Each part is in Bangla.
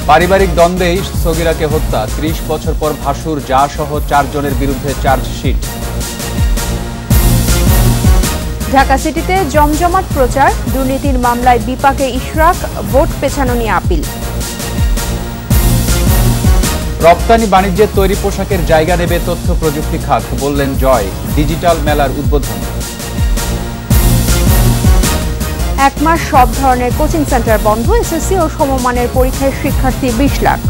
পারিবারিক দ্বন্দ্বেই সগীরাকে হত্যা, ৩০ বছর পর ভাসুর যা সহ ৪ জনের বিরুদ্ধে চার্জশিট। ঢাকা সিটিতে জমজমাট প্রচার, দুর্নীতির মামলায় বিপাকে ইশরাক, ভোট পেছানো নিয়ে আপিল। রপ্তানি বাণিজ্যে তৈরি পোশাকের জায়গা নেবে তথ্য প্রযুক্তি খাত, বললেন জয়। ডিজিটাল মেলার উদ্বোধন। ১ মাস সব ধরনের কোচিং সেন্টার বন্ধ, এসএসসি ও সমমানের পরীক্ষায় শিক্ষার্থী ২০ লাখ।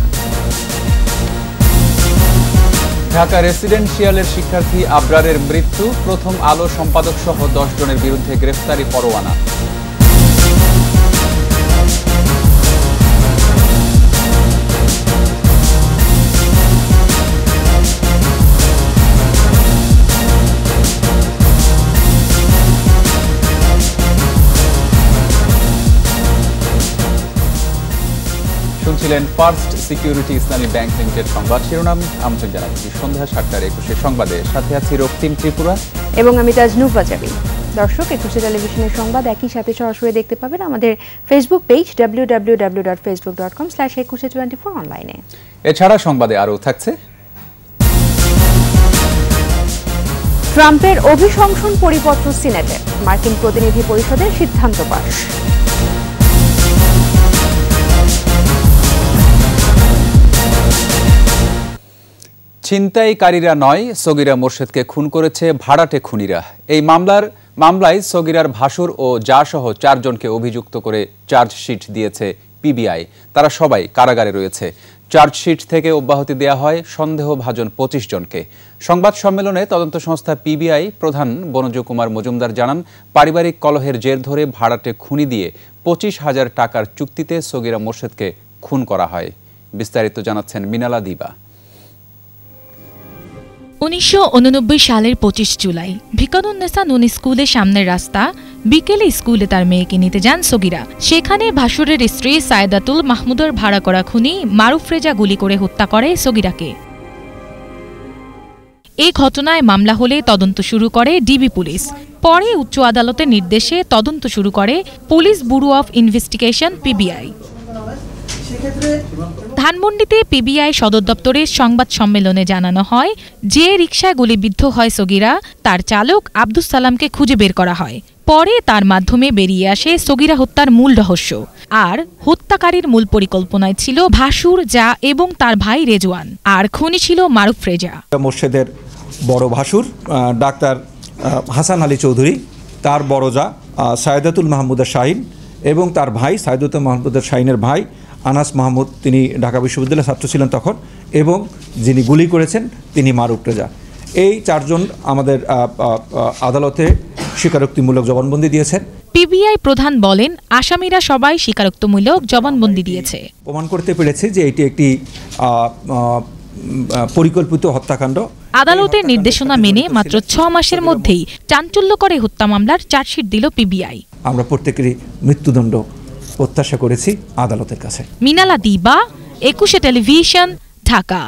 ঢাকা রেসিডেন্সিয়ালের শিক্ষার্থী আবরারের মৃত্যু, প্রথম আলো সম্পাদক সহ ১০ জনের বিরুদ্ধে গ্রেফতারি পরোয়ানা। শুনছিলেন ফার্স্ট সিকিউরিটি ইসলামী ব্যাংক লিমিটেড সংবাদ শিরোনাম। আমন্ত্রণ জানাচ্ছি সন্ধ্যা ৭টার ২১ সংবাদে, সাথে আছি রক্তিম ত্রিপুরা এবং আমি তাজনুফ বাজাবি। দর্শক, ২১ টেলিভিশনের সংবাদ একই সাথে সরাসরি দেখতে পাবেন আমাদের ফেসবুক পেজ www.facebook.com/2124 অনলাইনে। এছাড়া সংবাদে আরও থাকছে ট্রাম্পের অভিশংসন পরিপত্র সিনেটে, মার্কিন প্রতিনিধি পরিষদের সিদ্ধান্ত পাস। ছিনতাইকারীরা নয়, সগীরা মোর্শেদকে খুন করেছে ভাড়াটে খুনিরা। এই মামলায় সগীরার ভাসুর ও যা সহ ৪ জনকে অভিযুক্ত করে চার্জশিট দিয়েছে পিবিআই। তারা সবাই কারাগারে রয়েছে। চার্জশিট থেকে অব্যাহতি দেওয়া হয় সন্দেহভাজন ২৫ জনকে। সংবাদ সম্মেলনে তদন্ত সংস্থা পিবিআই প্রধান বনজ কুমার মজুমদার জানান, পারিবারিক কলহের জের ধরে ভাড়াটে খুনি দিয়ে ২৫,০০০ টাকার চুক্তিতে সগীরা মোর্শেদকে খুন করা হয়। বিস্তারিত জানাচ্ছেন মিনালা দিবা। ১৯৮৯ সালের ২৫ জুলাই ভিকারুন্নেসা নুন স্কুলের সামনের রাস্তা। বিকেলে স্কুলে তার মেয়েকে নিতে যান সগীরা। সেখানে ভাসুরের স্ত্রী সায়েদাতুল মাহমুদের ভাড়া করা খুনি মারুফ রেজা গুলি করে হত্যা করে সগীরাকে। এই ঘটনায় মামলা হলে তদন্ত শুরু করে ডিবি পুলিশ। পরে উচ্চ আদালতের নির্দেশে তদন্ত শুরু করে police bureau of investigation PBI. ধানমন্ডিতে পিবিআই সদর দপ্তরের সংবাদ সম্মেলনে জানানো হয়, যে রিকশায় গুলিবিদ্ধ হয় সগীরা, তার চালক আব্দুস সালামকে খুঁজে বের করা হয়। পরে তার মাধ্যমে বেরিয়ে আসে সগীরা হত্যার মূল রহস্য। আর হত্যাকারীর মূল পরিকল্পনায় ছিল ভাসুর যা এবং তার ভাই রেজওয়ান, আর খুনি ছিল মারুফ রেজা। মোর্শেদের বড় ভাসুর ডাক্তার হাসান আলী চৌধুরী, তার বড় যা সায়েদাতুল মাহমুদের শাহিন এবং তার ভাই সায়েদাতুল মাহমুদের শাহিনের ভাই আনাস মাহমুদ, তিনি ঢাকা বিশ্ববিদ্যালয়ের ছাত্র ছিলেন তখন, এবং যিনি গুলি করেছেন তিনি মারুফ রেজা। এই ৪ জন আমাদের আদালতে স্বীকারোক্তিমূলক জবানবন্দি দিয়েছেন। পিবিআই প্রধান বলেন, আসামিরা সবাই স্বীকারোক্তিমূলক জবানবন্দি দিয়েছে। প্রমাণ করতে পেরেছে যে এটি একটি পরিকল্পিত হত্যাকাণ্ড। আদালতের নির্দেশনা মেনে মাত্র ৬ মাসের মধ্যেই চাঞ্চল্যকর হত্যা মামলার চার্জশিট দিল পিবিআই। আমরা প্রত্যেকেরই মৃত্যুদণ্ড প্রত্যাশা করেছি আদালতের কাছে। মিনালা দিবা, ২১ টেলিভিশন, ঢাকা।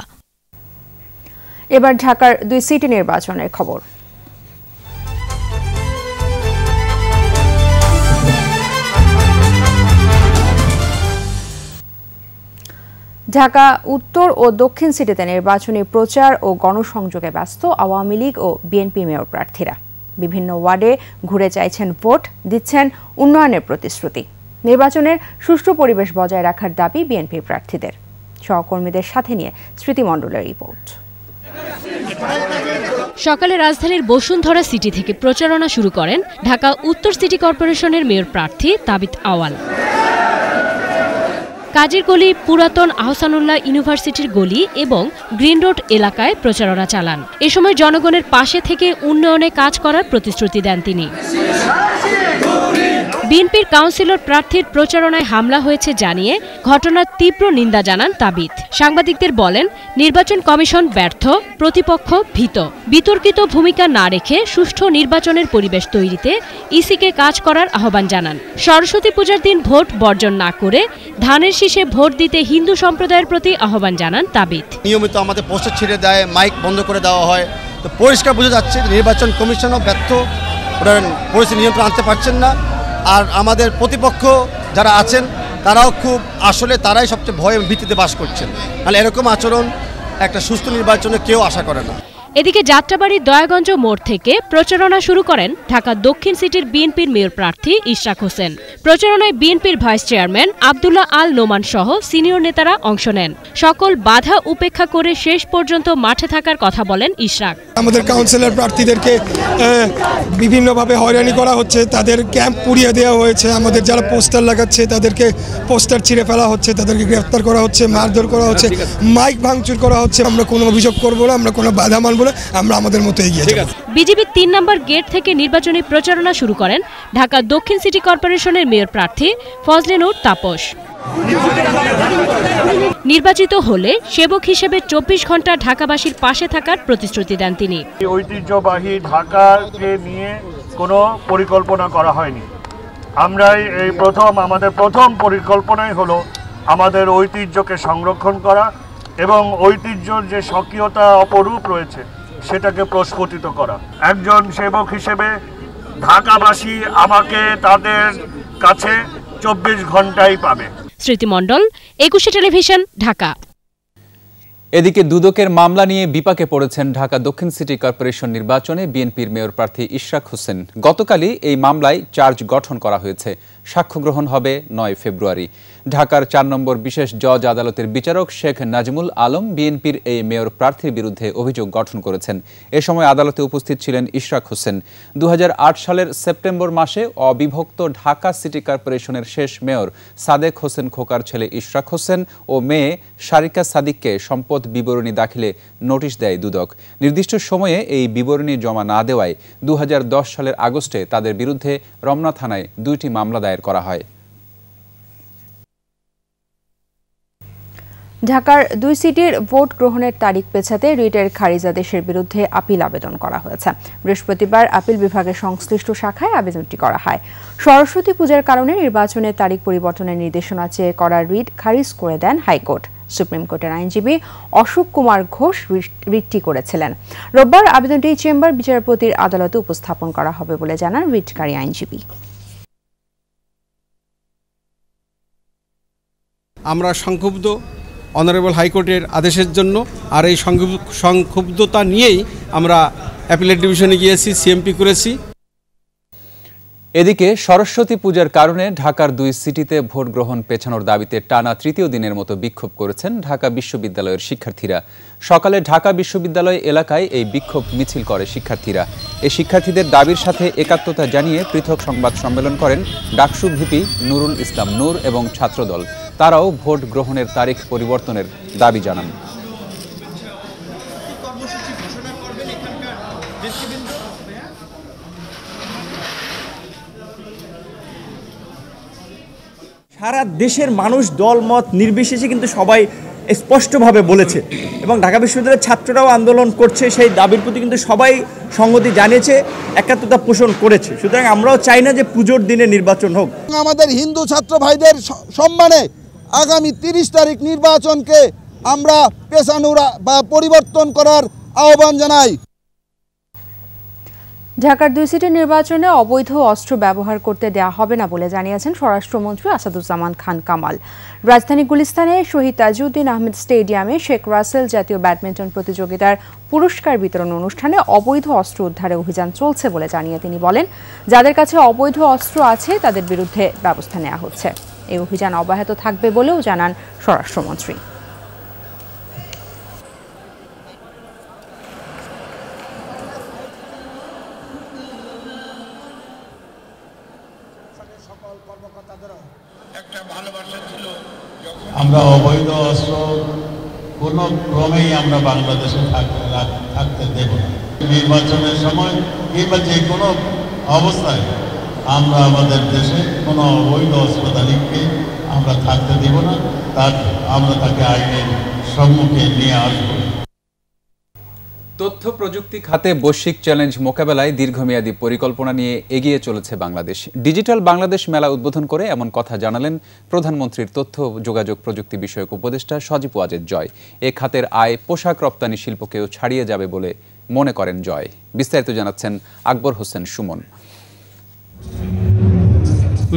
এবার ঢাকার ২ সিটি নির্বাচনের খবর। ঢাকা উত্তর ও দক্ষিণ সিটিতে নির্বাচনী প্রচার ও গণসংযোগে ব্যস্ত আওয়ামী লীগ ও বিএনপি মেয়র প্রার্থীরা। বিভিন্ন ওয়ার্ডে ঘুরে চাইছেন ভোট, দিচ্ছেন উন্নয়নের প্রতিশ্রুতি। নির্বাচনের সুষ্ঠু পরিবেশ বজায় রাখার দাবি বিএনপি প্রার্থীদের। সহকর্মীদের সাথে নিয়ে স্মৃতি মণ্ডলের রিপোর্ট। সকালে রাজধানীর বসুন্ধরা সিটি থেকে প্রচারণা শুরু করেন ঢাকা উত্তর সিটি কর্পোরেশনের মেয়র প্রার্থী তাবিত আওয়াল। কাজীর গলি, পুরাতন আহসানুল্লাহ ইউনিভার্সিটির গলি এবং গ্রিন রোড এলাকায় প্রচারণা চালান। এ সময় জনগণের পাশে থেকে উন্নয়নে কাজ করার প্রতিশ্রুতি দেন তিনি। বিএনপির কাউন্সিলর প্রার্থীর প্রচারণায় হামলা হয়েছে জানিয়ে ঘটনার তীব্র নিন্দা জানান তাবিত। সাংবাদিকদের বলেন, নির্বাচন কমিশন ব্যর্থ, প্রতিপক্ষ ভীত। বিতর্কিত ভূমিকা না রেখে সুষ্ঠু নির্বাচনের পরিবেশ তৈরিতে ইসিকে কাজ করার আহ্বান জানান। সরস্বতী পূজার দিন ভোট বর্জন না করে ধানের শীষে ভোট দিতে হিন্দু সম্প্রদায়ের প্রতি আহ্বান জানান তাবিত। নিয়মিত আমাদের পোস্টার ছিঁড়ে দেয়, মাইক বন্ধ করে দেওয়া হয়, তো পরিষ্কার বোঝা যাচ্ছে নির্বাচন কমিশনও ব্যর্থ, ওরা পরিস্থিতি নিয়ন্ত্রণ আনতে পারছেন না। আর আমাদের প্রতিপক্ষ যারা আছেন তারাও খুব আসলে তারাই সবচেয়ে ভয় এবং ভীতিতে বাস করছেন। তাহলে এরকম আচরণ একটা সুস্থ নির্বাচনে কেউ আশা করে না। এদিকে যাত্রাবাড়ির দয়াগঞ্জ মোড় থেকে প্রচারণা শুরু করেন ঢাকা দক্ষিণ সিটির বিএনপির মেয়র প্রার্থী ইশরাক হোসেন। প্রচারণায় বিএনপির ভাইস চেয়ারম্যান আব্দুল্লাহ আল নোমান সহ সিনিয়র নেতারা অংশ নেন। সকল বাধা উপেক্ষা করে শেষ পর্যন্ত মাঠে থাকার কথা বলেন ইশরাক। আমাদের কাউন্সিলর প্রার্থীদেরকে বিভিন্নভাবে হয়রানি করা হচ্ছে, তাদের ক্যাম্প পুড়িয়ে দেওয়া হয়েছে, আমাদের যারা পোস্টার লাগাচ্ছে তাদেরকে পোস্টার ছিঁড়ে ফেলা হচ্ছে, তাদেরকে গ্রেফতার করা হচ্ছে, মারধর করা হচ্ছে, মাইক ভাঙচুর করা হচ্ছে। আমরা কোনো অভিযোগ করবো না, আমরা কোনো বাধা মানবো না, আমরা আমাদের মতো এগিয়ে যাব। বিজেপির ৩ নম্বর গেট থেকে নির্বাচনী প্রচারণা শুরু করেন ঢাকা দক্ষিণ সিটি কর্পোরেশনের মেয়র প্রার্থী ফজলে নূর তাপস। নির্বাচিত হলে সেবক হিসেবে ২৪ ঘন্টা ঢাকাবাসীর পাশে থাকার প্রতিশ্রুতি দেন তিনি। ঐতিহ্যবাহী ঢাকাকে নিয়ে কোনো পরিকল্পনা করা হয়নি। আমরাই এই আমাদের প্রথম পরিকল্পনাই হলো আমাদের ঐতিহ্যকে সংরক্ষণ করা এবং ঐতিহ্যর যে স্বকীয়তা অপরূপ রয়েছে সেটাকে প্রস্ফুটিত করা। একজন সেবক হিসেবে ঢাকাবাসী আমাকে তাদের কাছে ২৪ ঘন্টাই পাবে। স্মৃতিমণ্ডল, ২১ টেলিভিশন, ঢাকা। এদিকে দুদকের মামলা নিয়ে বিপাকে পড়েছেন ঢাকা দক্ষিণ সিটি কর্পোরেশন নির্বাচনে বিএনপির মেয়র প্রার্থী ইশরাক হোসেন। গতকালই এই মামলায় চার্জ গঠন করা হয়েছে। সাক্ষ্য গ্রহণ হবে ৯ ফেব্রুয়ারি। ঢাকার ৪ নম্বর বিশেষ জজ আদালতের বিচারক শেখ নাজমুল আলম বিএনপির এই মেয়র প্রার্থীর বিরুদ্ধে অভিযোগ গঠন করেছেন। এ সময় আদালতে উপস্থিত ছিলেন ইশরাক হোসেন। ২০০৮ সালের সেপ্টেম্বর মাসে অবিভক্ত ঢাকা সিটি কর্পোরেশনের শেষ মেয়র সাদেক হোসেন খোকার ছেলে ইশরাক হোসেন ও মেয়ে সারিকা সাদিককে সম্পদ বিবরণী দাখিলে নোটিশ দেয় দুদক। নির্দিষ্ট সময়ে এই বিবরণী জমা না দেওয়ায় ২০১০ সালের আগস্টে তাদের বিরুদ্ধে রমনা থানায় ২টি মামলা দায়ের করা হয়। ঢাকার ২ সিটির ভোট গ্রহণের তারিখ পেছাতে রিটের খারিজ আদেশের বিরুদ্ধে আপিল আবেদন করা হয়েছে। বৃহস্পতিবার আপিল বিভাগের সংশ্লিষ্ট শাখায় আবেদনটি করা হয়। সরস্বতী পূজার কারণে নির্বাচনের তারিখ পরিবর্তনের নির্দেশনা চেয়ে করা রিট খারিজ করে দেন হাইকোর্ট। সুপ্রিম কোর্টের আইনজীবী অশোক কুমার ঘোষ রিটটি করেছিলেন। রোববার আবেদনটি চেম্বার বিচারপতির আদালতে উপস্থাপন করা হবে বলে জানান রিটকারী আইনজীবী। আমরা সংক্ষুব্ধ অনারেবল হাইকোর্টের আদেশের জন্য, আর এই সংক্ষুব্ধতা নিয়েই আমরা অ্যাপিলেট ডিভিশনে গিয়েছি, সিএমপি করেছি। এদিকে সরস্বতী পূজার কারণে ঢাকার ২ সিটিতে ভোট গ্রহণ পেছানোর দাবিতে টানা তৃতীয় দিনের মতো বিক্ষোভ করেছেন ঢাকা বিশ্ববিদ্যালয়ের শিক্ষার্থীরা। সকালে ঢাকা বিশ্ববিদ্যালয় এলাকায় এই বিক্ষোভ মিছিল করে শিক্ষার্থীরা। এই শিক্ষার্থীদের দাবির সাথে একাত্মতা জানিয়ে পৃথক সংবাদ সম্মেলন করেন ডাকসু ভিপি নুরুল ইসলাম নূর এবং ছাত্রদল। তারাও ভোট গ্রহণের তারিখ পরিবর্তনের দাবি জানান। সারা দেশের মানুষ দলমত নির্বিশেষে কিন্তু সবাই স্পষ্টভাবে বলেছে এবং ঢাকা বিশ্ববিদ্যালয়ের ছাত্ররাও আন্দোলন করছে, সেই দাবির প্রতি কিন্তু সবাই সংগতি জানিয়েছে, একাত্মতা পোষণ করেছে। সুতরাং আমরাও চাই না যে পুজোর দিনে নির্বাচন হোক। আমাদের হিন্দু ছাত্র ভাইদের সম্মানে আগামী ৩০ তারিখ নির্বাচনকে আমরা পেছানোর বা পরিবর্তন করার আহ্বান জানাই। ঢাকার ২ সিটির নির্বাচনে অবৈধ অস্ত্র ব্যবহার করতে দেওয়া হবে না বলে জানিয়েছেন স্বরাষ্ট্রমন্ত্রী আসাদুজ্জামান খান কামাল। রাজধানী গুলিস্তানে শহীদ তাজউদ্দিন আহমেদ স্টেডিয়ামে শেখ রাসেল জাতীয় ব্যাডমিন্টন প্রতিযোগিতার পুরস্কার বিতরণ অনুষ্ঠানে অবৈধ অস্ত্র উদ্ধারে অভিযান চলছে বলে জানিয়ে তিনি বলেন, যাদের কাছে অবৈধ অস্ত্র আছে তাদের বিরুদ্ধে ব্যবস্থা নেওয়া হচ্ছে। এই অভিযান অব্যাহত থাকবে বলেও জানান স্বরাষ্ট্রমন্ত্রী। আমরা অবৈধ অস্ত্র কোনো ক্রমেই আমরা বাংলাদেশে থাকতে দেব না। নির্বাচনের সময় কিংবা যে কোনো অবস্থায় আমরা আমাদের দেশে কোনো অবৈধ অস্ত্রধারীকে আমরা থাকতে দেব না, আমরা তাকে আইনের সম্মুখে নিয়ে আসবো। তথ্য প্রযুক্তি খাতে বৈশ্বিক চ্যালেঞ্জ মোকাবেলায় দীর্ঘমেয়াদী পরিকল্পনা নিয়ে এগিয়ে চলেছে বাংলাদেশ। ডিজিটাল বাংলাদেশ মেলা উদ্বোধন করে এমন কথা জানালেন প্রধানমন্ত্রীর তথ্য যোগাযোগ প্রযুক্তি বিষয়ক উপদেষ্টা সজীব ওয়াজেদ জয়। এ খাতের আয় পোশাক রপ্তানি শিল্পকেও ছাড়িয়ে যাবে বলে মনে করেন জয়। বিস্তারিত জানাচ্ছেন আকবর হোসেন সুমন।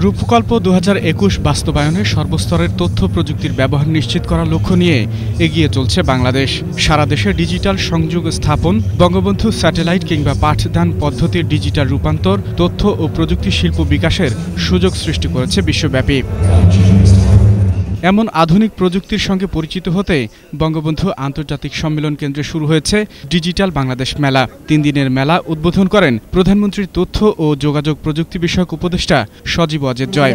রূপকল্প 2021 বাস্তবায়নে সর্বস্তরের তথ্য প্রযুক্তির ব্যবহার নিশ্চিত করার লক্ষ্য নিয়ে এগিয়ে চলছে বাংলাদেশ। সারা দেশে ডিজিটাল সংযোগ স্থাপন, বঙ্গবন্ধু স্যাটেলাইট কিংবা পাঠদান পদ্ধতির ডিজিটাল রূপান্তর, তথ্য ও প্রযুক্তি শিল্প বিকাশের সুযোগ সৃষ্টি করেছে বিশ্বব্যাপী। এমন আধুনিক প্রযুক্তির সঙ্গে পরিচিত হতে বঙ্গবন্ধু আন্তর্জাতিক সম্মেলন কেন্দ্রে শুরু হয়েছে ডিজিটাল বাংলাদেশ মেলা। 3 দিনের মেলা উদ্বোধন করেন প্রধানমন্ত্রীর তথ্য ও যোগাযোগ প্রযুক্তি বিষয়ক উপদেষ্টা সজীব ওয়াজেদ জয়।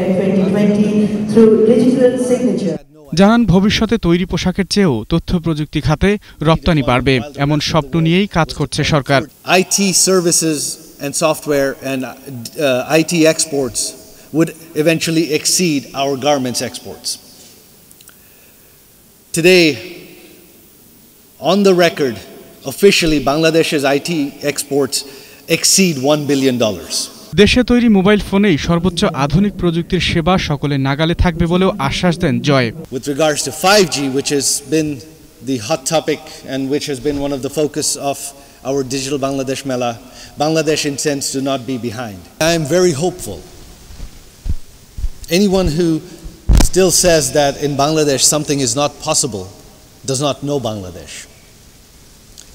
জানান, ভবিষ্যতে তৈরি পোশাকের চেয়েও তথ্য প্রযুক্তি খাতে রপ্তানি বাড়বে, এমন স্বপ্ন নিয়েই কাজ করছে সরকার। IT services and software and IT exports would eventually exceed our garments exports. Today, on the record, officially Bangladesh's IT exports exceed $1 billion. দেশে তৈরি মোবাইল ফোনেই সর্বোচ্চ আধুনিক প্রযুক্তির সেবা সকলের নাগালে থাকবে বলেও আশ্বাস দেন জয়। With regards to 5G, which has been the hot topic and which has been one of the focus of our Digital Bangladesh Mela, Bangladesh intends to not be behind. I am very hopeful. Anyone who still says that in Bangladesh something is not possible does not know Bangladesh.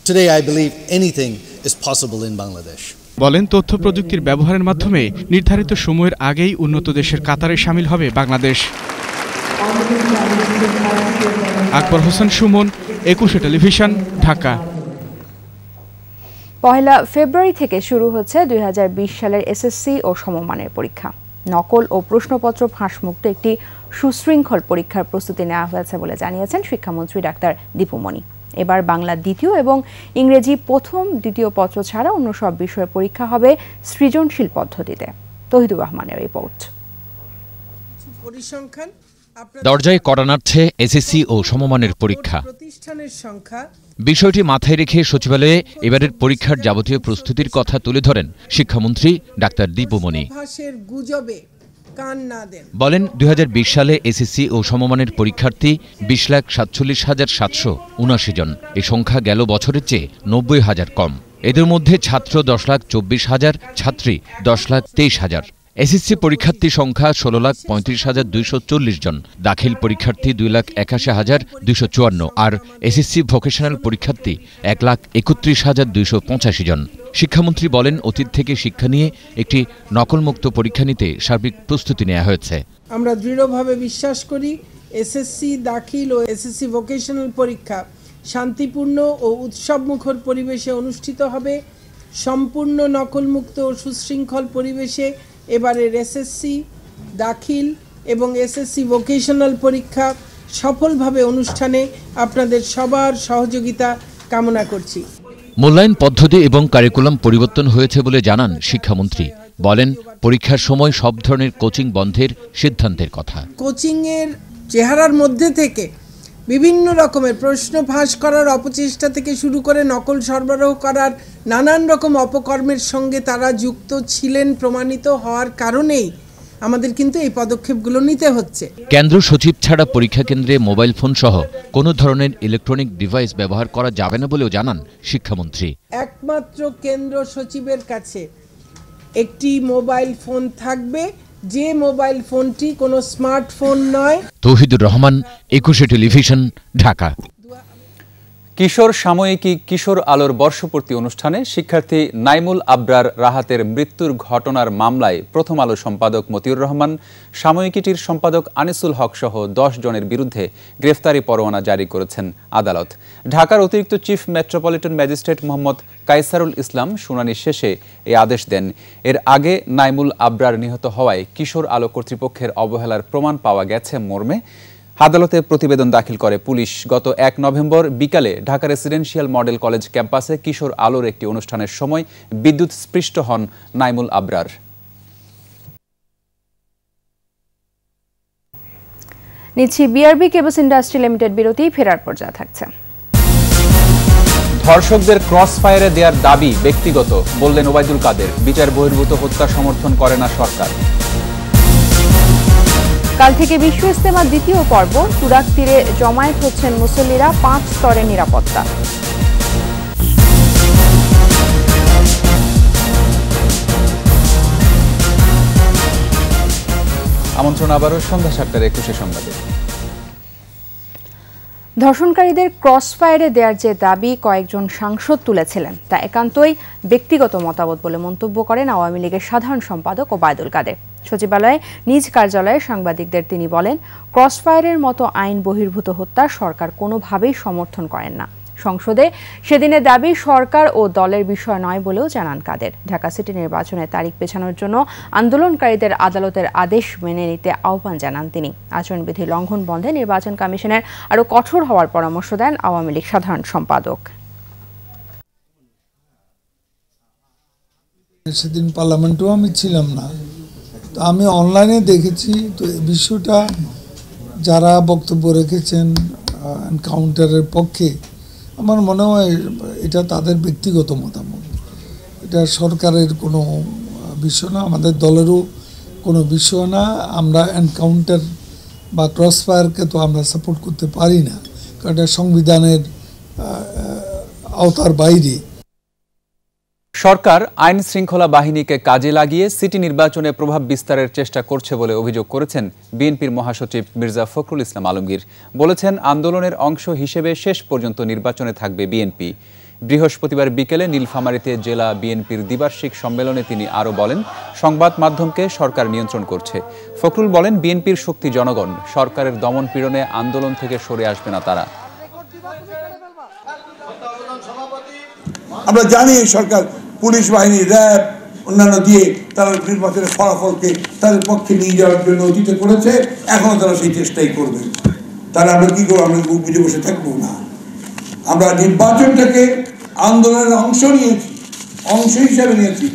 Today I believe anything is possible in Bangladesh. বলেন, তথ্য প্রযুক্তির ব্যবহারের মাধ্যমে নির্ধারিত সময়ের আগেই উন্নত দেশের কাতারে শামিল হবে বাংলাদেশ। আকবর হোসেন সুমন, 21 টেলিভিশন, ঢাকা। পহেলা ফেব্রুয়ারি থেকে শুরু হচ্ছে 2020 সালের এসএসসি ও সমমানের পরীক্ষা। নকল ও প্রশ্নপত্র ফাঁসমুক্ত একটি সুশৃঙ্খল পরীক্ষার প্রস্তুতি নেওয়া হয়েছে বলে জানিয়েছেন শিক্ষামন্ত্রী ডাক্তার দীপু মনি। এবার বাংলা দ্বিতীয় এবং ইংরেজি প্রথম দ্বিতীয় পত্র ছাড়া অন্য সব বিষয়ের পরীক্ষা হবে সৃজনশীল পদ্ধতিতে। তহিদুর রহমানের রিপোর্ট। দরজায় কড়া নাড়ছে এসএসসি ও সমমানের পরীক্ষা। বিষয়টি মাথায় রেখে সচিবালয়ে এবারের পরীক্ষার যাবতীয় প্রস্তুতির কথা তুলে ধরেন শিক্ষামন্ত্রী ডাক্তার দীপু মনি। বলেন, 2020 সালে এসএসসি ও সমমানের পরীক্ষার্থী 20,47,779 জন। এই সংখ্যা গেল বছরের চেয়ে 90,000 কম। এদের মধ্যে ছাত্র 10,24,000, ছাত্রী 10,23,000। এসএসসি পরীক্ষার্থী সংখ্যা 16,35,240 জন, দাখিল পরীক্ষার্থী 2,81,254 আর এসএসসি ভোকেশনাল পরীক্ষার্থী 1,31,285 জন। শিক্ষামন্ত্রী বলেন, অতীত থেকে শিক্ষা নিয়ে একটি নকলমুক্ত পরীক্ষা নিতে সার্বিক প্রস্তুতি নেওয়া হয়েছে। আমরা দৃঢ়ভাবে বিশ্বাস করি এসএসসি দাখিল ও এসএসসি ভোকেশনাল পরীক্ষা শান্তিপূর্ণ ও উৎসবমুখর পরিবেশে অনুষ্ঠিত হবে। সম্পূর্ণ নকলমুক্ত ও সুশৃঙ্খল পরিবেশে এবারের এসএসসি দাখিল এবং এসএসসি ভোকেশনাল পরীক্ষা সফলভাবে অনুষ্ঠানে আপনাদের সবার সহযোগিতা কামনা করছি। মূল্যায়ন পদ্ধতি এবং কারিকুলাম পরিবর্তন হয়েছে বলে জানান শিক্ষামন্ত্রী। বলেন, পরীক্ষার সময় সব ধরনের কোচিং বন্ধের সিদ্ধান্তের কথা। কোচিংয়ের চেহারার মধ্যে থেকে বিভিন্ন রকমের প্রশ্ন ফাঁস করার অপচেষ্টা থেকে শুরু করে নকল সরবরাহ করার নানান রকম অপকর্মের সঙ্গে তারা যুক্ত ছিলেন প্রমাণিত হওয়ার কারণেই আমাদের কিন্তু এই পদক্ষেপগুলো নিতে হচ্ছে। কেন্দ্র সচিব ছাড়া পরীক্ষা কেন্দ্রে মোবাইল ফোন সহ কোনো ধরনের ইলেকট্রনিক ডিভাইস ব্যবহার করা যাবে না বলেও জানান শিক্ষামন্ত্রী। একমাত্র কেন্দ্র সচিবের কাছে একটি মোবাইল ফোন থাকবে, যে মোবাইল ফোনটি কোনো স্মার্টফোন নয়। তৌহিদুর রহমান, 21 টেলিভিশন, ঢাকা। কিশোর সাময়িকী কিশোর আলোর বর্ষপূর্তি অনুষ্ঠানে শিক্ষার্থী নাইমুল আবরার রাহাতের মৃত্যুর ঘটনার মামলায় প্রথম আলো সম্পাদক মতিউর রহমান, সাময়িকীটির সম্পাদক আনিসুল হক সহ 10 জনের বিরুদ্ধে গ্রেফতারি পরোয়ানা জারি করেছেন আদালত। ঢাকার অতিরিক্ত chief metropolitan magistrate Mohammad Kaisarul ইসলাম শুনানি শেষে এই আদেশ দেন। এর আগে নাইমুল আবরার নিহত হওয়ায় কিশোর আলো কর্তৃপক্ষের অবহেলার প্রমাণ পাওয়া গেছে মর্মে আদালতে প্রতিবেদন দাখিল করে পুলিশ। গত 1 নভেম্বর বিকালে ঢাকা রেসিডেন্সিয়াল মডেল কলেজ ক্যাম্পাসে কিশোর আলোর একটি অনুষ্ঠানের সময় বিদ্যুৎ স্পৃষ্ট হন নাইমুল আবরার। নিচ্ছি বিআরবি কেবলস ইন্ডাস্ট্রি লিমিটেড বিরতি, ফেরার পর্যায়ে থাকছে। ধর্ষকদের ক্রস ফায়ারে দেওয়ার দাবি ব্যক্তিগত, বললেন ওবায়দুল কাদের। বিচার বহির্ভূত হত্যা সমর্থন করে না সরকার। কাল থেকে বিশ্ব ইজতেমার দ্বিতীয় পর্ব, তুরাগ তীরে জমায়েত হচ্ছেন মুসল্লিরা, 5 স্তরে নিরাপত্তা। আমন্ত্রণ আবারও সন্ধ্যা 7টার 21 সংবাদে। ধর্ষণকারীদের ক্রসফায়ারে দেওয়ার যে দাবি কয়েকজন সাংসদ তুলেছিলেন তা একান্তই ব্যক্তিগত মতামত বলে মন্তব্য করেন আওয়ামী লীগের সাধারণ সম্পাদক ওবায়দুল কাদের। সচিবালয়ে নিজ কার্যালয়ে সাংবাদিকদের তিনি বলেন, ক্রসফায়ারের মতো আইন বহির্ভূত হত্যা সরকার কোনোভাবেই সমর্থন করেন না। সংসদে সেদিনের দাবি সরকার ও দলের বিষয় নয় বলেও জানান কাদের। ঢাকা সিটি নির্বাচনের তারিখ পেছানোর জন্য আন্দোলনকারীদের আদালতের আদেশ মেনে নিতে আহ্বান জানান তিনি। আচরণবিধি লঙ্ঘন বন্ধে নির্বাচন কমিশনের আরও কঠোর হওয়ার পরামর্শ দেন আওয়ামী লীগ সাধারণ সম্পাদক। সেদিন পার্লামেন্টেও আমি ছিলাম না, তো আমি অনলাইনে দেখেছি। তো এই বিষয়টা যারা বক্তব্য রেখেছেন এনকাউন্টারের পক্ষে, আমার মনে হয় এটা তাদের ব্যক্তিগত মতামত, এটা সরকারের কোনো বিষয় না, আমাদের দলেরও কোনো বিষয় না। আমরা এনকাউন্টার বা ক্রসফায়ারকে তো আমরা সাপোর্ট করতে পারি না, কারণ এটা সংবিধানের আওতার বাইরে। সরকার আইন শৃঙ্খলা বাহিনীকে কাজে লাগিয়ে সিটি নির্বাচনে প্রভাব বিস্তারের চেষ্টা করছে বলে অভিযোগ করেছেন বিএনপির মহাসচিব মির্জা ফখরুল ইসলাম আলমগীর। বলেছেন, আন্দোলনের অংশ হিসেবে শেষ পর্যন্ত নির্বাচনে থাকবে বিএনপি। বৃহস্পতিবার বিকেলে নীলফামারীতে জেলা বিএনপির দ্বিবার্ষিক সম্মেলনে তিনি আরও বলেন, সংবাদ মাধ্যমকে সরকার নিয়ন্ত্রণ করছে। ফখরুল বলেন, বিএনপির শক্তি জনগণ, সরকারের দমন পীড়নে আন্দোলন থেকে সরে আসবে না তারা। আমরা জানি সরকার পুলিশ বাহিনী, র্যাব, অন্যান্য দিয়ে তারা নির্বাচনের ফলাফলকে তাদের পক্ষে নিয়ে যাওয়ার জন্য অতীতে করেছে, এখনো তারা সেই চেষ্টাই করবে। তাহলে আমরা কি করবো? আমরা বুঝে বসে থাকবো না। আমরা নির্বাচনটাকে আন্দোলনের অংশ হিসাবে নিয়েছি।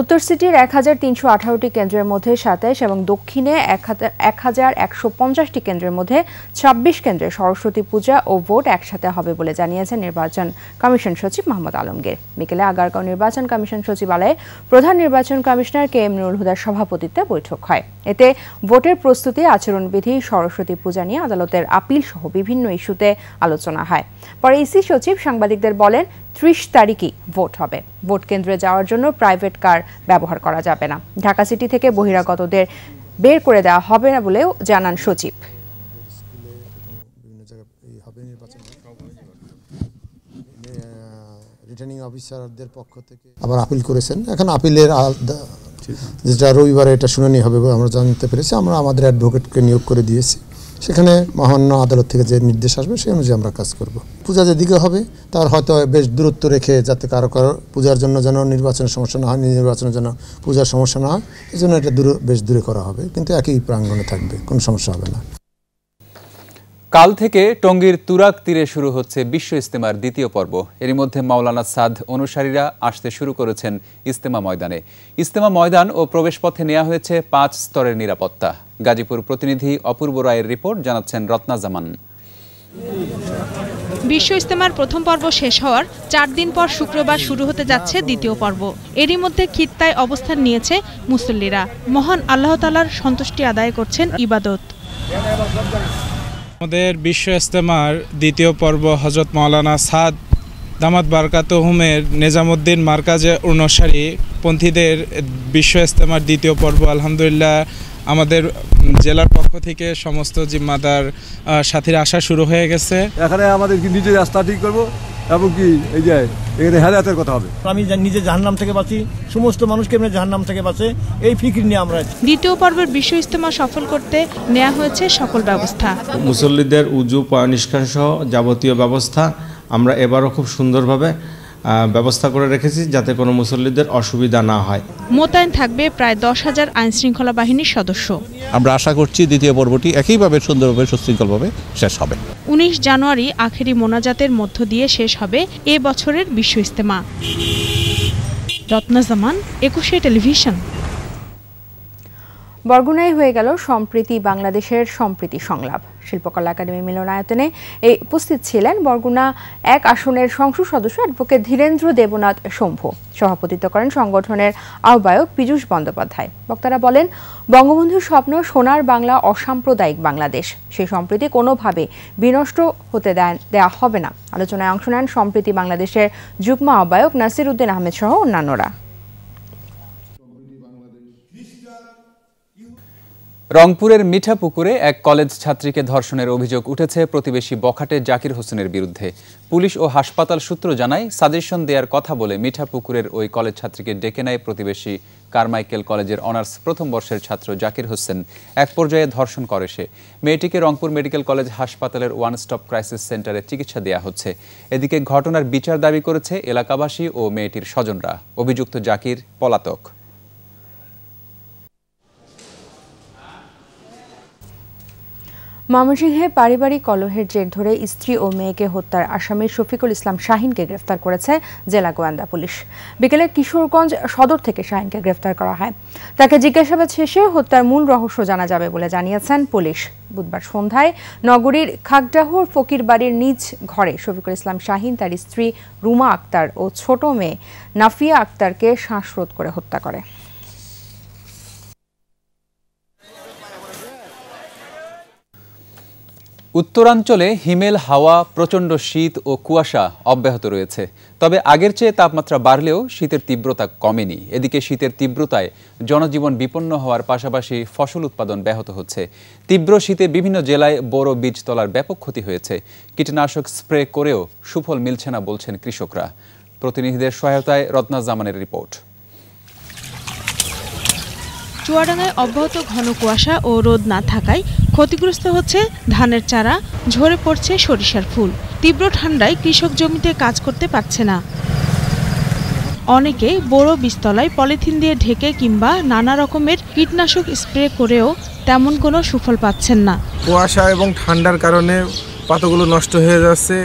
উত্তর সিটির ১,৩১৮টি কেন্দ্রের মধ্যে ২৭ এবং দক্ষিণে ১,১৫০টি কেন্দ্রের মধ্যে ২৬ কেন্দ্রে সরস্বতী পূজা ও ভোট একসাথে হবে বলে জানিয়েছেন নির্বাচন কমিশন সচিব মোহাম্মদ আলমগীর। বিকেলে আগারগাঁও নির্বাচন কমিশন সচিবালয়ে প্রধান নির্বাচন কমিশনার KM নুরুল হুদার সভাপতিত্বে বৈঠক হয়। এতে ভোটের প্রস্তুতি, আচরণবিধি, সরস্বতী পূজা নিয়ে আদালতের আপিল সহ বিভিন্ন ইস্যুতে আলোচনা হয়। পরে ইসি সচিব সাংবাদিকদের বলেন, ৩০ তারিখই ভোট হবে। ভোট কেন্দ্রে যাওয়ার জন্য প্রাইভেট কার ব্যবহার করা যাবে না। ঢাকা সিটি থেকে বহিরাগতদের বের করে দেওয়া হবে না বলেও জানান সচিব। রিটার্নিং অফিসারদের পক্ষ থেকে আবার আপিল করেছেন। এখন আপিলের যেটা রবিবারে এটা শুনানি হবে আমরা জানতে পেরেছি। আমরা আমাদের অ্যাডভোকেটকে নিয়োগ করে দিয়েছি। সেখানে মহামান্য আদালত থেকে যে নির্দেশ আসবে সেই অনুযায়ী আমরা কাজ করব। পূজা যেদিকে হবে তার হয়তো বেশ দূরত্ব রেখে, যাতে কারো পূজার জন্য যেন নির্বাচনের সমস্যা না হয়, নির্বাচনের জন্য পূজার সমস্যা না হয়, এই জন্য এটা বেশ দূরে করা হবে, কিন্তু একই প্রাঙ্গণে থাকবে, কোনো সমস্যা হবে না। কাল থেকে টঙ্গীর তুরাগ তীরে শুরু হচ্ছে বিশ্ব ইজতেমার দ্বিতীয় পর্ব। এরই মধ্যে মাওলানা সাদ অনুসারীরা আসতে শুরু করেছেন ইজতেমা ময়দানে। ইজতেমা ময়দান ও প্রবেশপথে নেওয়া হয়েছে 5 স্তরের নিরাপত্তা। গাজীপুর প্রতিনিধি অপূর্ব রায়ের রিপোর্ট, জানাচ্ছেন রত্না জামান। বিশ্ব ইজতেমার প্রথম পর্ব শেষ হওয়ার 4 দিন পর শুক্রবার শুরু হতে যাচ্ছে দ্বিতীয় পর্ব। এরই মধ্যে খিত্তায় অবস্থান নিয়েছে মুসল্লিরা। মহান আল্লাহ তাআলার সন্তুষ্টি আদায় করছেন ইবাদত। আমাদের বিশ্ব ইজতেমার দ্বিতীয় পর্ব হযরত মাওলানা সাদ দামাত বারকাতুহুমের নিজামুদ্দিন মার্কাজে অনুসারী পন্থীদের বিশ্ব ইজতেমার দ্বিতীয় পর্ব আলহামদুলিল্লাহ আমাদের জেলার পক্ষ থেকে সমস্ত জিম্মাদার সাথীরা আসা শুরু হয়ে গেছে। এখানে আমাদের নিজে রাস্তা ঠিক করবো এবং কি এই যে এখানে হেদায়েতের কথা হবে। আমি নিজে জাহান্নাম থেকে বাঁচি, সমস্ত মানুষকে এমনি জাহান্নাম থেকে বাঁচে, এই ফিকির নিয়ে আমরা। দ্বিতীয় পর্বের বিশ্ব ইজতেমা সফল করতে নেওয়া হয়েছে সকল ব্যবস্থা। মুসল্লিদের উযু নিষ্কাশন সহ যাবতীয় ব্যবস্থা আমরা এবারও খুব সুন্দরভাবে ব্যবস্থা করে রেখেছি, যাতে কোনো মুসল্লিদের অসুবিধা না হয়। মোতায়েন থাকবে প্রায় 10,000 আইন শৃঙ্খলা বাহিনীর সদস্য। আমরা আশা করছি দ্বিতীয় পর্বটি একইভাবে সুন্দরভাবে সুশৃঙ্খলভাবে শেষ হবে। 19 জানুয়ারি আখেরি মোনাজাতের মধ্য দিয়ে শেষ হবে এ বছরের বিশ্ব ইজতেমা। রত্না জামান, 21 টেলিভিশন। বরগুনায় হয়ে গেল সম্প্রীতি বাংলাদেশের সম্প্রীতি সংলাপ। শিল্পকলা একাডেমি মিলনায়তনে এই উপস্থিত ছিলেন বরগুনা 1 আসনের সংসদ সদস্য অ্যাডভোকেট ধীরেন্দ্র দেবনাথ শম্ভু। সভাপতিত্ব করেন সংগঠনের আহ্বায়ক পীযূষ বন্দ্যোপাধ্যায়। বক্তারা বলেন, বঙ্গবন্ধুর স্বপ্ন সোনার বাংলা, অসাম্প্রদায়িক বাংলাদেশ। সেই সম্প্রীতি কোনোভাবে বিনষ্ট হতে দেয়া হবে না। আলোচনায় অংশ নেন সম্প্রীতি বাংলাদেশের যুগ্ম আহ্বায়ক নাসির উদ্দিন আহমেদ সহ অন্যান্যরা। রংপুরের মিঠাপুকুরে এক কলেজ ছাত্রীকে ধর্ষণের অভিযোগ উঠেছে প্রতিবেশী বখাটে জাকির হোসেনের বিরুদ্ধে। পুলিশ ও হাসপাতাল সূত্র জানায়, সাজেশন দেওয়ার কথা বলে মিঠাপুকুরের ওই কলেজ ছাত্রীকে ডেকে নেয় প্রতিবেশী কারমাইকেল কলেজের অনার্স প্রথম বর্ষের ছাত্র জাকির হোসেন। এক পর্যায়ে ধর্ষণ করে সে। মেয়েটিকে রংপুর মেডিকেল কলেজ হাসপাতালের ওয়ান স্টপ ক্রাইসিস সেন্টারে চিকিৎসা দেওয়া হচ্ছে। এদিকে ঘটনার বিচার দাবি করেছে এলাকাবাসী ও মেয়েটির স্বজনরা। অভিযুক্ত জাকির পলাতক। ময়মনসিংহে পারিবারিক কলহের জের ধরে স্ত্রী ও মেয়েকে হত্যার আসামি শফিকুল ইসলাম শাহিনকে গ্রেফতার করেছে জেলা গোয়েন্দা পুলিশ। বিকেলে কিশোরগঞ্জ সদর থেকে শাহিনকে গ্রেফতার করা হয়। তাকে জিজ্ঞাসাবাদ শেষে হত্যার মূল রহস্য জানা যাবে বলে জানিয়েছেন পুলিশ। বুধবার সন্ধ্যায় নগরীর খাগডাহুর ফকির বাড়ির নিজ ঘরে শফিকুল ইসলাম শাহিন তার স্ত্রী রুমা আক্তার ও ছোট মেয়ে নাফিয়া আক্তারকে শ্বাসরোধ করে হত্যা করে। উত্তরাঞ্চলে হিমেল হাওয়া, প্রচণ্ড শীত ও কুয়াশা অব্যাহত রয়েছে। তবে আগের চেয়ে তাপমাত্রা বাড়লেও শীতের তীব্রতা কমেনি। এদিকে শীতের তীব্রতায় জনজীবন বিপন্ন হওয়ার পাশাপাশি ফসল উৎপাদন ব্যাহত হচ্ছে। তীব্র শীতে বিভিন্ন জেলায় বোরো বীজ তলার ব্যাপক ক্ষতি হয়েছে। কীটনাশক স্প্রে করেও সুফল মিলছে না বলছেন কৃষকরা। প্রতিনিধিদের সহায়তায় রত্না জামানের রিপোর্ট। চুয়াডাঙ্গায় অব্যাহত ঘন কুয়াশা ও রোদ না থাকায় ক্ষতিগ্রস্ত হচ্ছে ধানের চারা, ঝরে পড়ছে সরিষার ফুল। তীব্র ঠান্ডায় কৃষক জমিতে কাজ করতে পারছে না। অনেকে বড় বীজতলায় পলিথিন দিয়ে ঢেকে কিংবা নানা রকমের কীটনাশক স্প্রে করেও তেমন কোনো সুফল পাচ্ছেন না। কুয়াশা এবং ঠান্ডার কারণে পাতাগুলো নষ্ট হয়ে যাচ্ছে,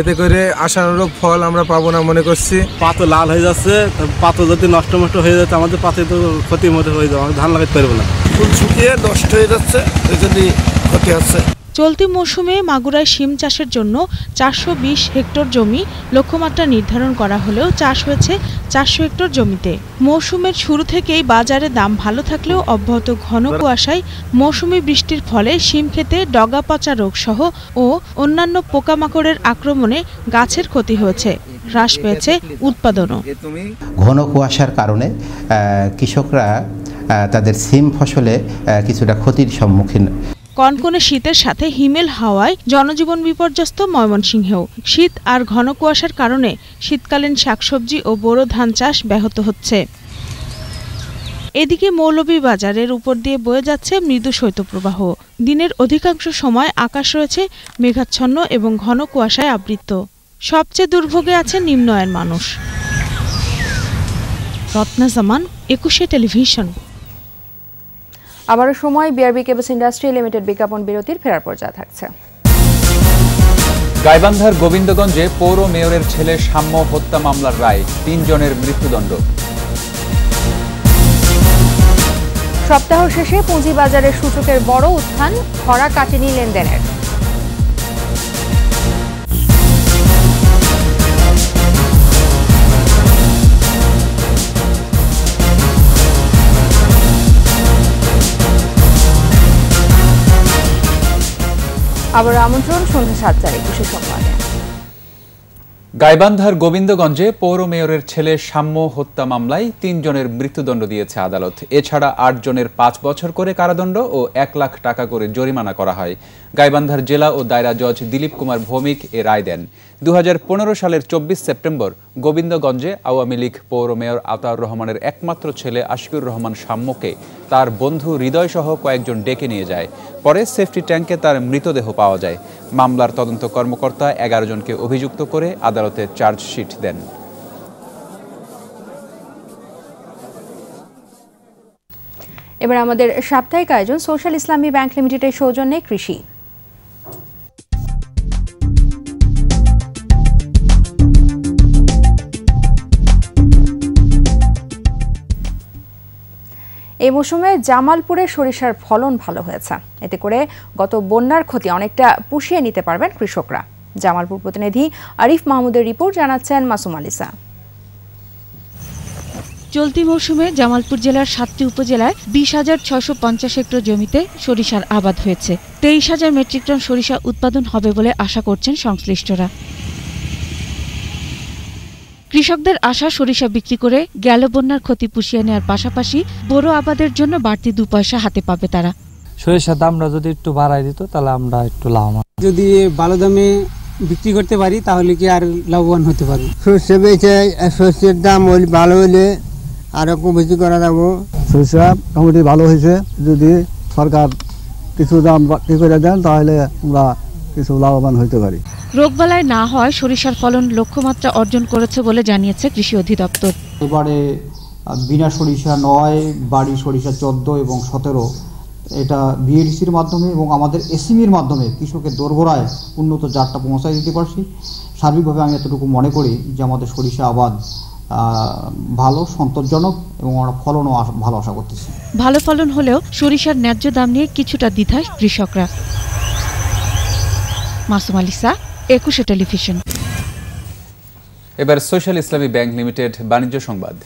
এতে করে আশানুরূপ ফল আমরা পাবো না মনে করছি। পাতা লাল হয়ে যাচ্ছে, পাতা যদি নষ্ট হয়ে যাচ্ছে আমাদের পাতে তো ক্ষতির মধ্যে হয়ে যাবে, ধান লাগাতে পারবো না। ফুল শুকিয়ে নষ্ট হয়ে যাচ্ছে, এই জন্যই ক্ষতি হচ্ছে। চলতি মৌসুমে মাগুরায় শিম চাষের জন্য 420 হেক্টর জমি লক্ষ্যমাত্রা নির্ধারণ করা হলেও চাষ হয়েছে 400 হেক্টর জমিতে। মৌসুমের শুরু থেকেই বাজারে দাম ভালো থাকলেও অব্যাহত ঘন কুয়াশায় মৌসুমি বৃষ্টির ফলে শিম ক্ষেতে ডগা পচা রোগ সহ ও অন্যান্য পোকামাকড়ের আক্রমণে গাছের ক্ষতি হয়েছে। হ্রাস পেয়েছে উৎপাদনও। ঘন কুয়াশার কারণে কৃষকরা তাদের সিম ফসলে কিছুটা ক্ষতির সম্মুখীন। কনকনে শীতের সাথে হিমেল হাওয়ায় জনজীবন বিপর্যস্ত ময়মনসিংহেও। শীত আর ঘন কুয়াশার কারণে শীতকালীন শাকসবজি ও বোরো ধান চাষ ব্যাহত হচ্ছে। এদিকে মৌলভীবাজারের উপর দিয়ে বয়ে যাচ্ছে মৃদু শৈত্যপ্রবাহ। দিনের অধিকাংশ সময় আকাশ রয়েছে মেঘাচ্ছন্ন এবং ঘন কুয়াশায় আবৃত। সবচেয়ে দুর্ভোগে আছে নিম্ন আয়ের মানুষ। রত্না জামান, 21 টেলিভিশন। আবারও সময় বিআরবি কেবলস ইন্ডাস্ট্রি লিমিটেড বিজ্ঞাপন বিরতির ফেরার পর্যায়ে থাকছে। গাইবান্ধার গোবিন্দগঞ্জে পৌর মেয়রের ছেলে সাম্য হত্যা মামলার রায়, 3 জনের মৃত্যুদণ্ড। সপ্তাহ শেষে পুঁজিবাজারের সূচকের বড় উত্থান, খরা কাটেনি লেনদেনের। আবার আমন্ত্রণ সন্ধ্যা 7টার 21 সংবাদে। গাইবান্ধার গোবিন্দগঞ্জে পৌর মেয়রের ছেলে সাম্য হত্যা মামলায় 3 জনের মৃত্যুদণ্ড দিয়েছে আদালত। এছাড়া 8 জনের 5 বছর করে কারাদণ্ড ও 1 লাখ টাকা করে জরিমানা করা হয়। গাইবান্ধার জেলা ও দায়রা জজ দিলীপ কুমার ভৌমিক এ রায় দেন। 2015 সালের 24 সেপ্টেম্বর গোবিন্দগঞ্জে আওয়ামী লীগ পৌর মেয়র আতাউর রহমানের একমাত্র ছেলে আশিকুর রহমান সাম্যকে তার বন্ধু হৃদয় সহ কয়েকজন ডেকে নিয়ে যায়। পরে সেফটি ট্যাঙ্কে তার মৃতদেহ পাওয়া যায়। মামলার তদন্ত কর্মকর্তা 11 জনকে অভিযুক্ত করে আদালতে চার্জশিট দেন। এবার আমাদের সাপ্তাহিক আয়োজন সোশ্যাল ইসলামী ব্যাংক লিমিটেডের সৌজন্যে কৃষি। এই মৌসুমে জামালপুরে সরিষার ফলন ভালো হয়েছে। এতে করে গত বন্যার ক্ষতি অনেকটা পুষিয়ে নিতে পারবেন কৃষকরা। জামালপুর প্রতিনিধি আরিফ মাহমুদের রিপোর্ট, জানাচ্ছেন মাসুম আলিসা। চলতি মৌসুমে জামালপুর জেলার 7টি উপজেলায় 20,650 হেক্টর জমিতে সরিষার আবাদ হয়েছে। 23,000 মেট্রিক টন সরিষা উৎপাদন হবে বলে আশা করছেন সংশ্লিষ্টরা। কৃষকদের আশা সরিষা বিক্রি করে গেল বন্যার ক্ষতি পুষিয়ে নেওয়ার পাশাপাশি বোরো আবাদের জন্য বাড়তি 2 পয়সা হাতে পাবে তারা। সরিষার দামটা যদি একটু বাড়াই দিত তাহলে আমরা একটু লাভবান। যদি ভালো দামে বিক্রি করতে পারি তাহলে কি আর লাভবান হতে পারি। সরষে বেচে সরষের দাম ভালো হলে আরো কম বেশি করা যাবো। সরষা মোটামুটি ভালো হয়েছে, যদি সরকার কিছু দাম বাড়তি করে দেন তাহলে আমরা কিছু লাভবান হতে পারি। রোগবালাই না হয় সরিষার ফলন লক্ষ্যমাত্রা অর্জন করেছে বলে জানিয়েছে কৃষি অধিদপ্তর। এবারে বিনা সরিষা 9, বাড়ি সরিষা 14 এবং 17 এটা বিএডিসির মাধ্যমে এবং আমাদের এসএমইর মাধ্যমে কৃষকের দোরগোড়ায় উন্নত জাতটা পৌঁছায় দিতে পারছি। সার্বিকভাবে আমি এতটুকু মনে করি যে আমাদের সরিষা আবাদ ভালো, সন্তোষজনক এবং আমরা ফলনও ভালো আশা করতেছি। ভালো ফলন হলেও সরিষার ন্যায্য দাম নিয়ে কিছুটা দ্বিধায় কৃষকরা। মাসুম আলিসা, 21 টেলিভিশন। এবার সোশ্যাল ইসলামী ব্যাংক লিমিটেড বাণিজ্য সংবাদ।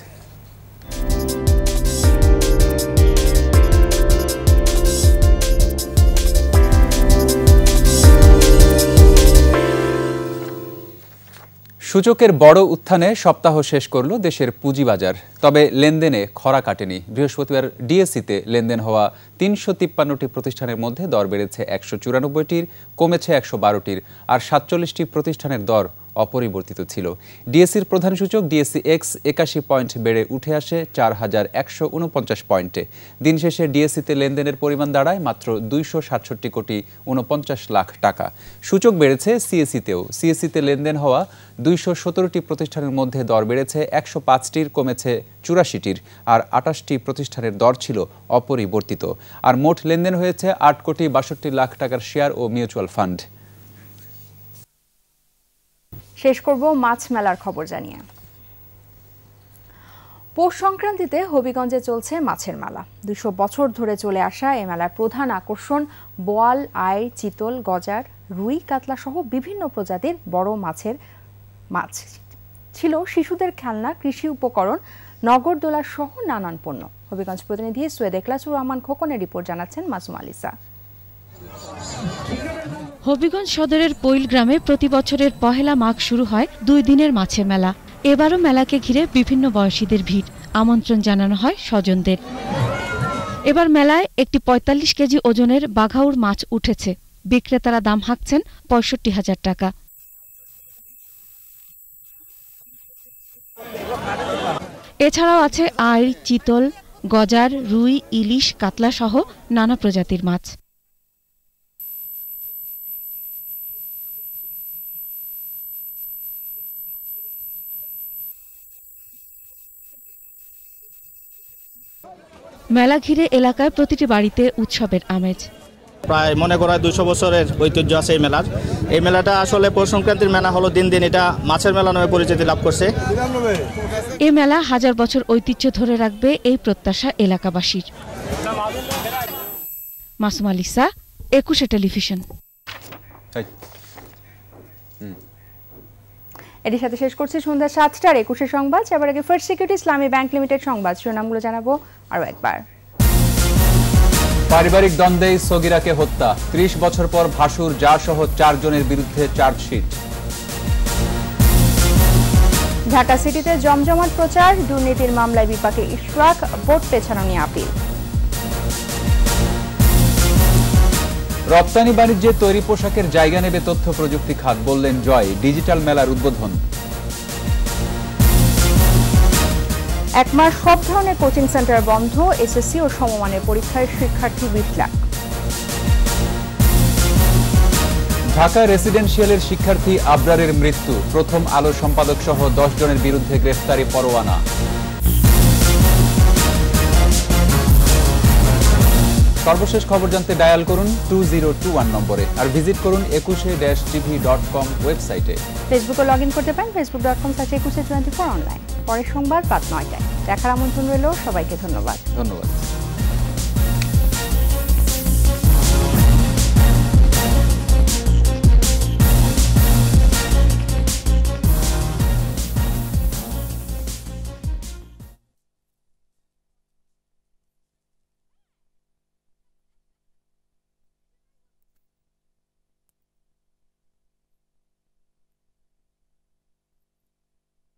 সূচকের বড় উত্থানে সপ্তাহ শেষ করল দেশের পুঁজিবাজার, তবে লেনদেনে খরা কাটেনি। বৃহস্পতিবার ডিএসসিতে লেনদেন হওয়া ৩৫৩টি প্রতিষ্ঠানের মধ্যে দর বেড়েছে ১৯৪টির, কমেছে ১১২টির, আর ৪৭টি প্রতিষ্ঠানের দর অপরিবর্তিত ছিল। ডিএসসির প্রধান সূচক ডিএসসি এক্স ৮১ পয়েন্ট বেড়ে উঠে আসে ৪,১৪৯ পয়েন্টে। দিন শেষে ডিএসসিতে লেনদেনের পরিমাণ দাঁড়ায় মাত্র ২৬৭ কোটি ৪৯ লাখ টাকা। সূচক বেড়েছে সিএসিতেও। সিএসিতে লেনদেন হওয়া ২১৭টি প্রতিষ্ঠানের মধ্যে দর বেড়েছে ১০৫টির, কমেছে ৮৪টির, আর ২৮টি প্রতিষ্ঠানের দর ছিল অপরিবর্তিত। আর মোট লেনদেন হয়েছে ৮ কোটি ৬২ লাখ টাকার শেয়ার ও মিউচুয়াল ফান্ড। শেষ করব মাছ মেলার খবর জানিয়ে। পৌষ সংক্রান্তিতে হবিগঞ্জে চলছে মাছের মেলা। ২০০ বছর ধরে চলে আসা এই মেলার প্রধান আকর্ষণ বোয়াল, আই, চিতল, গজার, রুই, কাতলা সহ বিভিন্ন প্রজাতির বড় মাছ ছিল। শিশুদের খেলনা, কৃষি উপকরণ, নগরদোলা সহ নানান পণ্য। হবিগঞ্জ প্রতিনিধি সৈয়দ এখলাসুর রহমান খোকনের রিপোর্ট জানাচ্ছেন মাসুম আলিসা। হবিগঞ্জ সদরের পৈল গ্রামে প্রতি বছরের পহেলা মাঘ শুরু হয় 2 দিনের মাছের মেলা। এবারও মেলাকে ঘিরে বিভিন্ন বয়সীদের ভিড়, আমন্ত্রণ জানানো হয় স্বজনদের। এবার মেলায় একটি ৪৫ কেজি ওজনের বাঘাউর মাছ উঠেছে। বিক্রেতারা দাম হাঁকছেন ৬৫,০০০ টাকা। এছাড়াও আছে আই, চিতল, গজার, রুই, ইলিশ, কাতলা সহ নানা প্রজাতির মাছ। মেলা ঘিরে এলাকায় প্রতিটি বাড়িতে উৎসবের আমেজ। প্রায় মনে করা ২০০ বছরের ঐতিহ্য আছে এই মেলার। এই মেলাটা আসলে পৌষ সংক্রান্তির মেলা হলো, দিন দিন এটা মাছের মেলা নামে পরিচিতি লাভ করছে। এই মেলা 1000 বছর ঐতিহ্য ধরে রাখবে, এই প্রত্যাশা এলাকাবাসীর। মাসুম আলিসা, 21 টেলিভিশন। এর সাথে শেষ করছি সন্ধ্যা 7টার 21 সংবাদ। এবার আগে ফার্স্ট সিকিউরিটি ইসলামী ব্যাংক লিমিটেড সংবাদ শিরোনামগুলো জানাবো আরো একবার। পারিবারিক দ্বন্দ্বে সগিরাকে হত্যা, 30 বছর পর ভাসুর যা সহ 4 জনের বিরুদ্ধে চার্জশিট। ঢাকা সিটিতে জমজমাট প্রচার, দুর্নীতির মামলায় বিপাকে ইশরাক, ভোট পেছানো নিয়ে আপিল। রপ্তানি বাণিজ্যে তৈরি পোশাকের জায়গা নেবে তথ্য প্রযুক্তি খাত, বললেন জয়। ডিজিটাল মেলার উদ্বোধন। 1 মাস সব ধরনের কোচিং সেন্টার বন্ধ, এসএসসি ও সমমানের পরীক্ষায় শিক্ষার্থী 20 লাখ। ঢাকা রেসিডেন্সিয়ালের শিক্ষার্থী আবরারের মৃত্যু, প্রথম আলো সম্পাদক সহ 10 জনের বিরুদ্ধে গ্রেফতারি পরোয়ানা। সর্বশেষ খবর জানতে ডায়াল করুন 2021 নম্বরে, আর ভিজিট করুন 21-tv.com ওয়েবসাইটে। ফেসবুকে লগ ইন করতে পারেন facebook.com/2124 অনলাইন। পরের সংবাদ রাত 9টায় দেখার আমন্ত্রণ রইল। সবাইকে ধন্যবাদ।